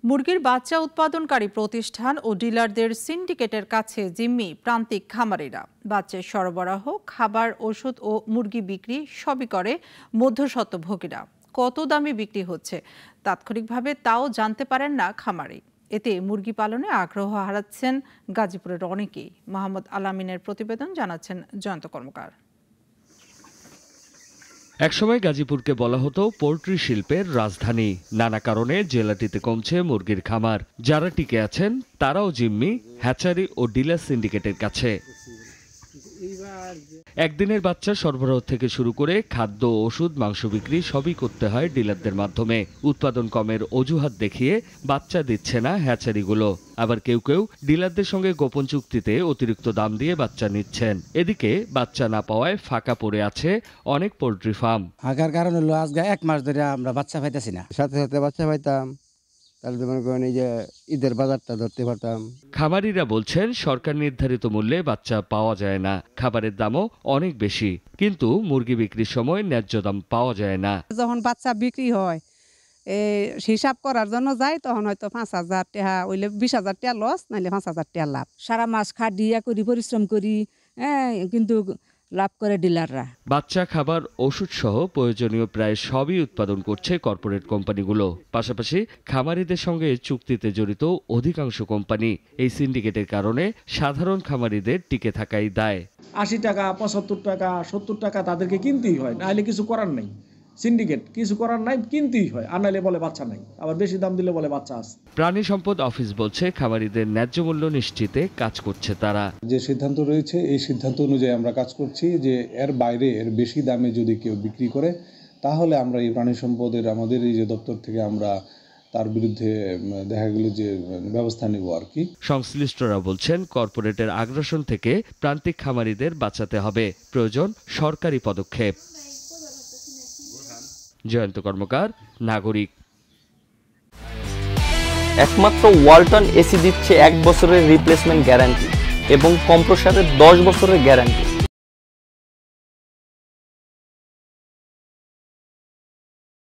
মুরগির বাচ্চা উৎপাদনকারী প্রতিষ্ঠান ও ডিলারদের সিন্ডিকেটের কাছে জিম্মি প্রান্তিক খামারিরা। বাচ্চার সরবরাহ, খাবার, ওষুধ ও মুরগি বিক্রি সবই করে মধ্যস্বত্বভোগীরা। কত দামে বিক্রি হচ্ছে তাৎক্ষণিকভাবে তাও জানতে পারেন না খামারি। এতে মুরগি পালনে আগ্রহ হারাচ্ছেন গাজীপুরের অনেকেই। মোহাম্মদ আলামিনের প্রতিবেদন, জানাচ্ছেন জয়ন্ত কর্মকার। একসময় গাজীপুরকে বলা হতো পোল্ট্রি শিল্পের রাজধানী। নানা কারণে জেলাটিতে কমছে মুরগির খামার। যারা টিকে আছেন তারাও জিম্মি হ্যাচারি ও ডিলার সিন্ডিকেটের কাছে। একদিনের বাচ্চা সরবরাহ থেকে শুরু করে খাদ্য, ওষুধ, মাংস বিক্রি সবই করতে হয় ডিলারদের মাধ্যমে। উৎপাদন কমের অজুহাত দেখিয়ে বাচ্চা দিচ্ছে না হ্যাচারিগুলো। আবার কেউ কেউ ডিলারদের সঙ্গে গোপন চুক্তিতে অতিরিক্ত দাম দিয়ে বাচ্চা নিচ্ছেন। এদিকে বাচ্চা না পাওয়ায় ফাঁকা পড়ে আছে অনেক পোল্ট্রি ফার্ম। ফাঁকার কারণ হলো আজকে 1 মাস ধরে আমরা বাচ্চা পাইতেছি না। সাথে সাথে বাচ্চা পাইতাম, তাহলে মনে করেন এই যে ঈদের বাজারটা ধরতে পারতাম। খামারিরা বলছেন সরকার নির্ধারিত মূল্যে বাচ্চা পাওয়া যায় না। খাবারের দামও অনেক বেশি, কিন্তু মুরগি বিক্রির সময় ন্যায্য দাম পাওয়া যায় না। যখন বাচ্চা বিক্রি হয় হিসাব করার জন্য যায়, তখন হয়তো 5,000 টাকা হইলে 20,000 টাকা লস, নাইলে 5,000 টাকা লাভ। সারা মাস খাটিয়া করি, পরিশ্রম করি, কিন্তু লাভ করে ডিলাররা। বাচ্চা, খাবার, ওষুধ সহ প্রয়োজনীয় প্রায় সবই উৎপাদন করছে কর্পোরেট কোম্পানিগুলো। পাশাপাশি খামারিদের সঙ্গে চুক্তিতে জড়িত অধিকাংশ কোম্পানি। এই সিন্ডিকেটের কারণে সাধারণ খামারিদের টিকে থাকাই দায়। 80 টাকা, 75 টাকা, 70 টাকা তাদেরকে কিনতেই হয়, নাহলে কিছু করার নেই। সিন্ডিকেট, কিছু করার নাই, কিনতেই হয়। আর নাহলে বলে বাচ্চা নাই, আবার বেশি দাম দিলে বলে বাচ্চা আছে। প্রাণী সম্পদ অফিস বলছে খামারিদের ন্যায্য মূল্য নিশ্চিতে কাজ করছে তারা। যে সিদ্ধান্ত রয়েছে এই সিদ্ধান্ত অনুযায়ী আমরা কাজ করছি, যে এর বাইরে এর বেশি দামে যদি কেউ বিক্রি করে, তাহলে আমরা এই প্রাণী সম্পদের আমাদের এই যে দপ্তর থেকে আমরা তার বিরুদ্ধে দেখা গেল যে ব্যবস্থা নেব আর কি। সংশ্লিষ্টরা বলছেন কর্পোরেটের আগ্রাসন থেকে প্রান্তিক খামারিদের বাঁচাতে হবে, প্রয়োজন সরকারি পদক্ষেপ। জয়ন্ত কর্মকার, নাগরিক। একমাত্র ওয়ালটন এসি দিচ্ছে 1 বছরের রিপ্লেসমেন্ট গ্যারান্টি এবং কম্প্রেসারের 10 বছরের গ্যারান্টি।